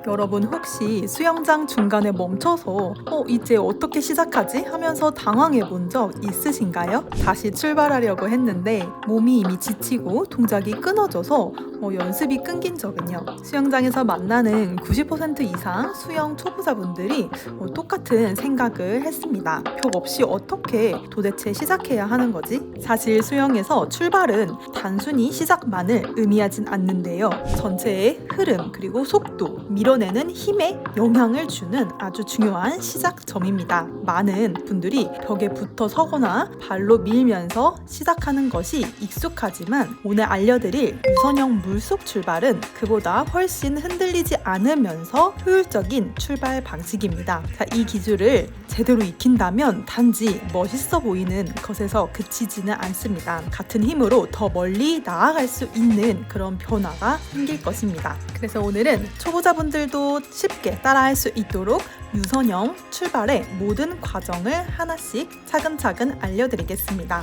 여러분 혹시 수영장 중간에 멈춰서 이제 어떻게 시작하지? 하면서 당황해 본 적 있으신가요? 다시 출발하려고 했는데 몸이 이미 지치고 동작이 끊어져서 연습이 끊긴 적은요. 수영장에서 만나는 90% 이상 수영 초보자분들이 똑같은 생각을 했습니다. 벽 없이 어떻게 도대체 시작해야 하는 거지? 사실 수영에서 출발은 단순히 시작만을 의미하진 않는데요. 전체의 흐름 그리고 속도, 밀어내는 힘에 영향을 주는 아주 중요한 시작점입니다. 많은 분들이 벽에 붙어 서거나 발로 밀면서 시작하는 것이 익숙하지만 오늘 알려드릴 유선형 물속 출발은 그보다 훨씬 흔들리지 않으면서 효율적인 출발 방식입니다. 이 기술을 제대로 익힌다면 단지 멋있어 보이는 것에서 그치지는 않습니다. 같은 힘으로 더 멀리 나아갈 수 있는 그런 변화가 생길 것입니다. 그래서 오늘은 초보자분들도 쉽게 따라할 수 있도록 유선형 출발의 모든 과정을 하나씩 차근차근 알려드리겠습니다.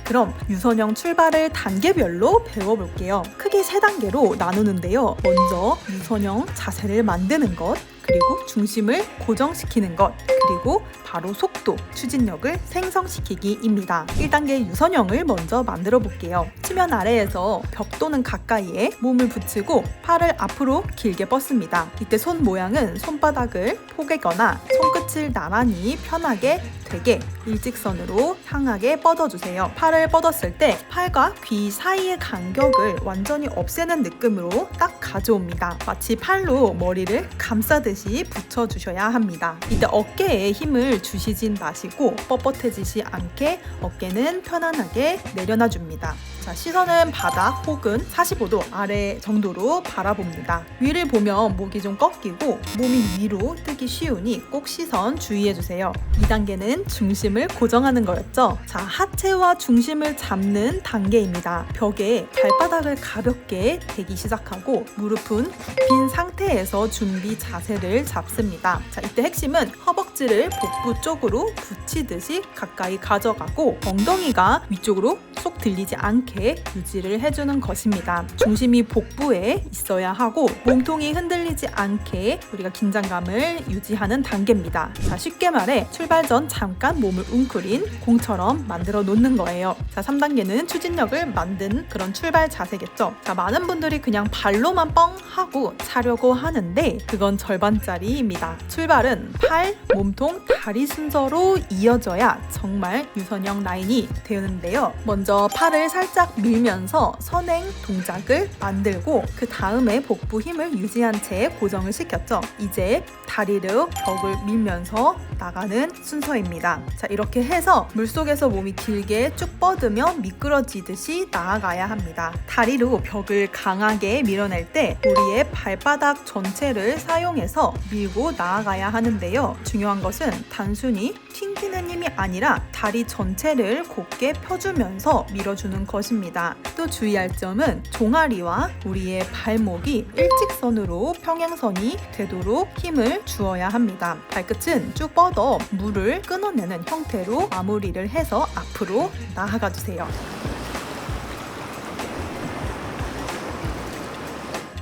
그럼 유선형 출발을 단계별로 배워볼게요. 크게 3단계로 나누는데요. 먼저 유선형 자세를 만드는 것, 그리고 중심을 고정시키는 것, 그리고 바로 속도, 추진력을 생성시키기입니다. 1단계 유선형을 먼저 만들어 볼게요. 수면 아래에서 벽 또는 가까이에 몸을 붙이고 팔을 앞으로 길게 뻗습니다. 이때 손 모양은 손바닥을 포개거나 손끝을 나란히 편하게 되게 일직선으로 향하게 뻗어주세요. 팔을 뻗었을 때 팔과 귀 사이의 간격을 완전히 없애는 느낌으로 딱 가져옵니다. 마치 팔로 머리를 감싸듯이 붙여주셔야 합니다. 이때 어깨에 힘을 주시진 마시고 뻣뻣해지지 않게 어깨는 편안하게 내려놔줍니다. 시선은 바닥 혹은 45도 아래 정도로 바라봅니다. 위를 보면 목이 좀 꺾이고 몸이 위로 뜨기 쉬우니 꼭 시선 주의해주세요. 2단계는 중심을 고정하는 거였죠. 하체와 중심을 잡는 단계입니다. 벽에 발바닥을 가볍게 대기 시작하고 무릎은 굽힌 상태에서 준비 자세를 잡습니다. 이때 핵심은 허벅지를 복부 쪽으로 붙이듯이 가까이 가져가고 엉덩이가 위쪽으로 쏙 들리지 않게 유지를 해주는 것입니다. 중심이 복부에 있어야 하고 몸통이 흔들리지 않게 우리가 긴장감을 유지하는 단계입니다. 쉽게 말해 출발 전 잠깐 몸을 웅크린 공처럼 만들어 놓는 거예요. 3단계는 추진력을 만든 그런 출발 자세겠죠. 많은 분들이 그냥 발로만 뻥 하고 차려고 하는데 그건 절반짜리입니다. 출발은 팔, 몸통, 다리 순서로 이어져야 정말 유선형 라인이 되는데요. 먼저 팔을 살짝 밀면서 선행 동작을 만들고 그 다음에 복부 힘을 유지한 채 고정을 시켰죠. 이제 다리를 벽을 밀면서 나가는 순서입니다. 이렇게 해서 물속에서 몸이 길게 쭉 뻗으며 미끄러지듯이 나아가야 합니다. 다리로 벽을 강하게 밀어낼 때 우리의 발바닥 전체를 사용해서 밀고 나아가야 하는데요. 중요한 것은 단순히 튕기는 힘이 아니라 다리 전체를 곧게 펴주면서 밀어주는 것입니다. 또 주의할 점은 종아리와 우리의 발목이 일직선으로 평행선이 되도록 힘을 주어야 합니다. 발끝은 쭉 뻗어 물을 끊어내는 형태로 마무리를 해서 앞으로 나아가 주세요.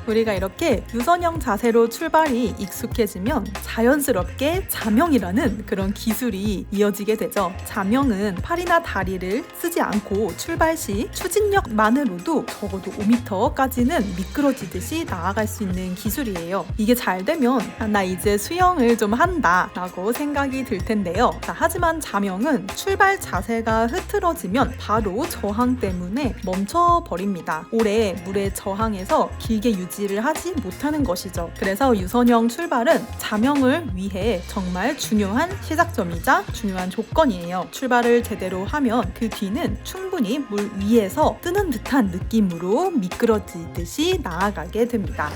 우리가 이렇게 유선형 자세로 출발이 익숙해지면 자연스럽게 자명이라는 그런 기술이 이어지게 되죠. 자명은 팔이나 다리를 쓰지 않고 출발 시 추진력만으로도 적어도 5m까지는 미끄러지듯이 나아갈 수 있는 기술이에요. 이게 잘 되면 나 이제 수영을 좀 한다 라고 생각이 들 텐데요. 하지만 자명은 출발 자세가 흐트러지면 바로 저항 때문에 멈춰버립니다. 오래 물에 저항해서 길게 유지를 하지 못하는 것이죠. 그래서 유선형 출발은 자명을 위해 정말 중요한 시작점이자 중요한 조건이에요. 출발을 제대로 하면 그 뒤는 충분히 물 위에서 뜨는 듯한 느낌으로 미끄러지듯이 나아가게 됩니다.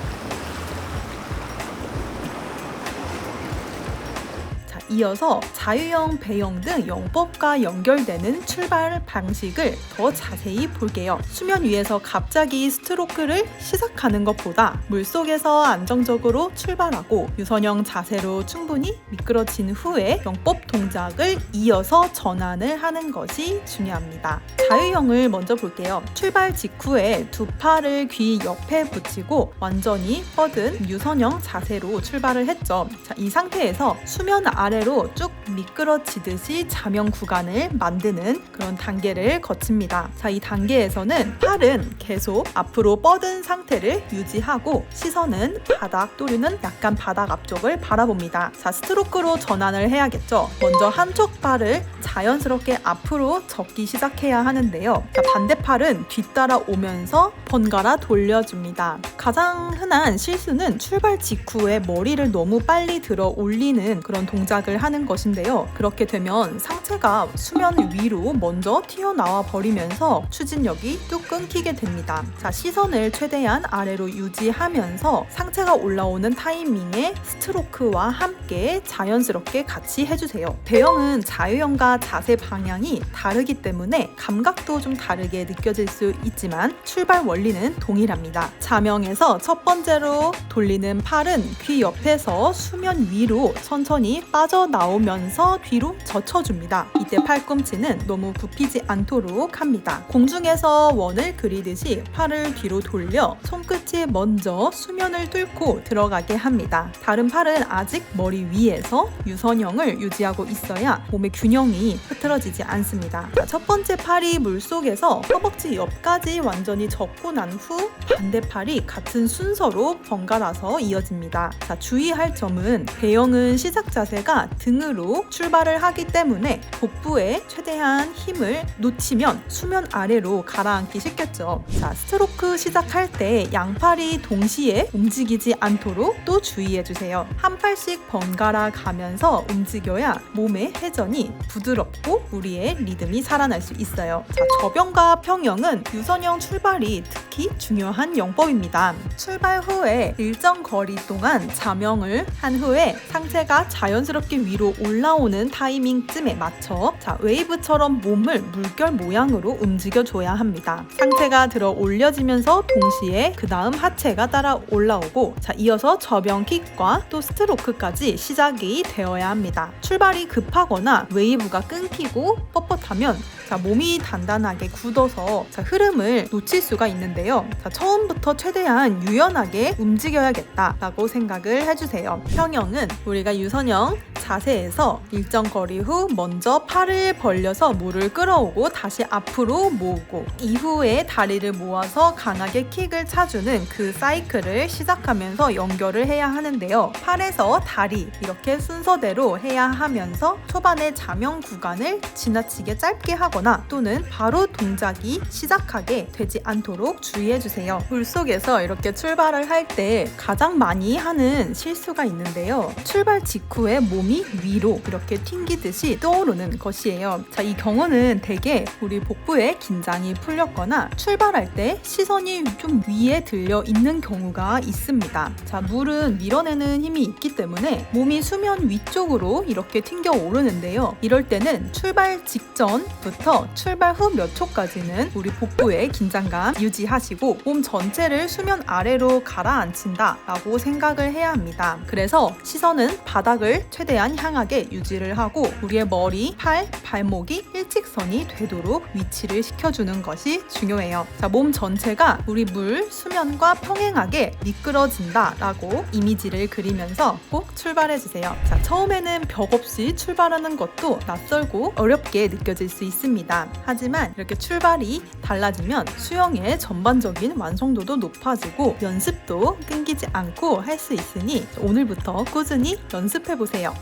이어서 자유형, 배영 등 영법과 연결되는 출발 방식을 더 자세히 볼게요. 수면 위에서 갑자기 스트로크를 시작하는 것보다 물속에서 안정적으로 출발하고 유선형 자세로 충분히 미끄러진 후에 영법 동작을 이어서 전환을 하는 것이 중요합니다. 자유형을 먼저 볼게요. 출발 직후에 두 팔을 귀 옆에 붙이고 완전히 뻗은 유선형 자세로 출발을 했죠. 자, 이 상태에서 수면 아래로 쭉 미끄러지듯이 자명 구간을 만드는 그런 단계를 거칩니다. 자, 이 단계에서는 팔은 계속 앞으로 뻗은 상태를 유지하고 시선은 바닥 또는 약간 바닥 앞쪽을 바라봅니다. 자, 스트로크로 전환을 해야겠죠. 먼저 한쪽 팔을 자연스럽게 앞으로 젓기 시작해야 하는데요. 자, 반대팔은 뒤따라 오면서 번갈아 돌려줍니다. 가장 흔한 실수는 출발 직후에 머리를 너무 빨리 들어 올리는 그런 동작을 하는 것인데요. 그렇게 되면 상체가 수면 위로 먼저 튀어나와 버리면서 추진력이 뚝 끊기게 됩니다. 자, 시선을 최대한 아래로 유지하면서 상체가 올라오는 타이밍에 스트로크와 함께 자연스럽게 같이 해주세요. 배영은 자유형과 자세 방향이 다르기 때문에 감각도 좀 다르게 느껴질 수 있지만 출발 원리는 동일합니다. 자명에서 첫 번째로 돌리는 팔은 귀 옆에서 수면 위로 천천히 빠져나오면서 뒤로 젖혀줍니다. 이때 팔꿈치는 너무 굽히지 않도록 합니다. 공중에서 원을 그리듯이 팔을 뒤로 돌려 손끝이 먼저 수면을 뚫고 들어가게 합니다. 다른 팔은 아직 머리 위에서 유선형을 유지하고 있어야 몸의 균형이 흐트러지지 않습니다. 자, 첫 번째 팔이 물속에서 허벅지 옆까지 완전히 젖고 난 후 반대팔이 같은 순서로 번갈아서 이어집니다. 자, 주의할 점은 배영은 시작 자세가 등으로 출발을 하기 때문에 복부에 최대한 힘을 놓치면 수면 아래로 가라앉기 쉽겠죠. 자, 스트로크 시작할 때 양팔이 동시에 움직이지 않도록 또 주의해주세요. 한 팔씩 번갈아 가면서 움직여야 몸의 회전이 부드럽고 우리의 리듬이 살아날 수 있어요. 자, 접영과 평영은 유선형 출발이 특히 중요한 영법입니다. 출발 후에 일정 거리 동안 자명을 한 후에 상체가 자연스럽게 위로 올라오는 타이밍쯤에 맞춰 웨이브처럼 몸을 물결 모양으로 움직여줘야 합니다. 상체가 들어 올려지면서 동시에 그 다음 하체가 따라 올라오고 이어서 접영 킥과 또 스트로크까지 시작이 되어야 합니다. 출발이 급하거나 웨이브가 끊기고 뻣뻣하면 몸이 단단하게 굳어서 흐름을 놓칠 수가 있는데요. 처음부터 최대한 유연하게 움직여야겠다라고 생각을 해주세요. 평영은 우리가 유선형 자세에서 일정 거리 후 먼저 팔을 벌려서 물을 끌어오고 다시 앞으로 모으고 이후에 다리를 모아서 강하게 킥을 차주는 그 사이클을 시작하면서 연결을 해야 하는데요. 팔에서 다리 이렇게 순서대로 해야 하면서 초반에 자명 구간을 지나치게 짧게 하거나 또는 바로 동작이 시작하게 되지 않도록 주의해주세요. 물속에서 이렇게 출발을 할 때 가장 많이 하는 실수가 있는데요. 출발 직후에 몸이 위로 이렇게 튕기듯이 떠오르는 것이에요. 이 경우는 대개 우리 복부에 긴장이 풀렸거나 출발할 때 시선이 좀 위에 들려 있는 경우가 있습니다. 물은 밀어내는 힘이 있기 때문에 몸이 수면 위쪽으로 이렇게 튕겨 오르는데요. 이럴 때는 출발 직전부터 출발 후 몇 초까지는 우리 복부의 긴장감 유지하시고 몸 전체를 수면 아래로 가라앉힌다 라고 생각을 해야 합니다. 그래서 시선은 바닥을 최대한 향하게 유지를 하고 우리의 머리, 팔, 발목이 일직선이 되도록 위치를 시켜주는 것이 중요해요. 몸 전체가 우리 물, 수면과 평행하게 미끄러진다 라고 이미지를 그리면서 꼭 출발해주세요. 처음에는 벽 없이 출발하는 것도 낯설고 어렵게 느껴질 수 있습니다. 하지만 이렇게 출발이 달라지면 수영의 전반적인 완성도도 높아지고 연습도 끊기지 않고 할 수 있으니 오늘부터 꾸준히 연습해보세요.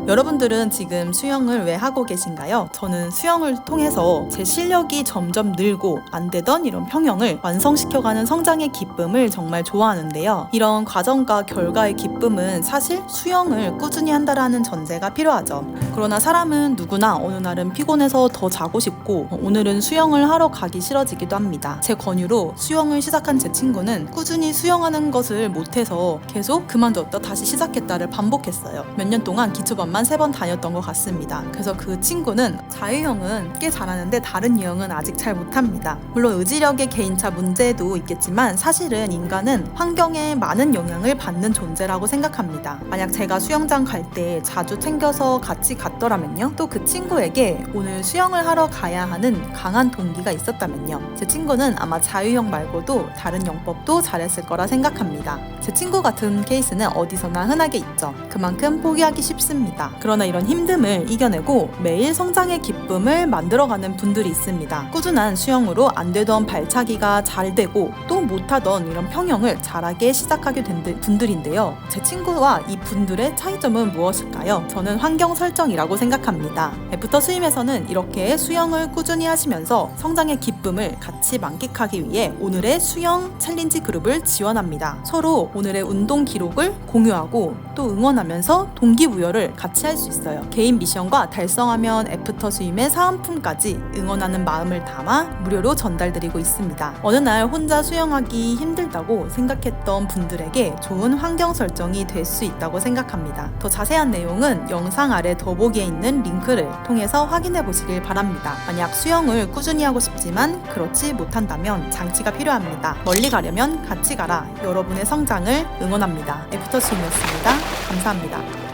여러분들은 지금 수영을 왜 하고 계신가요? 저는 수영을 통해서 제 실력이 점점 늘고 안 되던 이런 평형을 완성시켜가는 성장의 기쁨을 정말 좋아하는데요. 이런 과정과 결과의 기쁨은 사실 수영을 꾸준히 한다라는 전제가 필요하죠. 그러나 사람은 누구나 어느 날은 피곤해서 더 자고 싶고 오늘은 수영을 하러 가기 싫어지기도 합니다. 제 권유로 수영을 시작한 제 친구는 꾸준히 수영하는 것을 못해서 계속 그만뒀다 다시 시작했다를 반복했어요. 몇 년 동안 기초반만 유치원만 3번 다녔던 것 같습니다. 그래서 그 친구는 자유형은 꽤 잘하는데 다른 유형은 아직 잘 못합니다. 물론 의지력의 개인차 문제도 있겠지만 사실은 인간은 환경에 많은 영향을 받는 존재라고 생각합니다. 만약 제가 수영장 갈 때 자주 챙겨서 같이 갔더라면요. 또 그 친구에게 오늘 수영을 하러 가야 하는 강한 동기가 있었다면요. 제 친구는 아마 자유형 말고도 다른 영법도 잘했을 거라 생각합니다. 제 친구 같은 케이스는 어디서나 흔하게 있죠. 그만큼 포기하기 쉽습니다. 그러나 이런 힘듦을 이겨내고 매일 성장의 기쁨을 만들어가는 분들이 있습니다. 꾸준한 수영으로 안 되던 발차기가 잘 되고 또 못하던 이런 평형을 잘하게 시작하게 된 분들인데요. 제 친구와 이 분들의 차이점은 무엇일까요? 저는 환경 설정이라고 생각합니다. 애프터 스임에서는 이렇게 수영을 꾸준히 하시면서 성장의 기쁨을 같이 만끽하기 위해 오늘의 수영 챌린지 그룹을 지원합니다. 서로 오늘의 운동 기록을 공유하고 또 응원하면서 동기부여를 같이 할 수 있어요. 개인 미션과 달성하면 애프터 스임의 사은품까지 응원하는 마음을 담아 무료로 전달드리고 있습니다. 어느 날 혼자 수영하기 힘들다고 생각했던 분들에게 좋은 환경 설정이 될 수 있다고 생각합니다. 더 자세한 내용은 영상 아래 더보기에 있는 링크를 통해서 확인해 보시길 바랍니다. 만약 수영을 꾸준히 하고 싶지만 그렇지 못한다면 장치가 필요합니다. 멀리 가려면 같이 가라. 여러분의 성장을 응원합니다. 애프터 스임이었습니다. 감사합니다.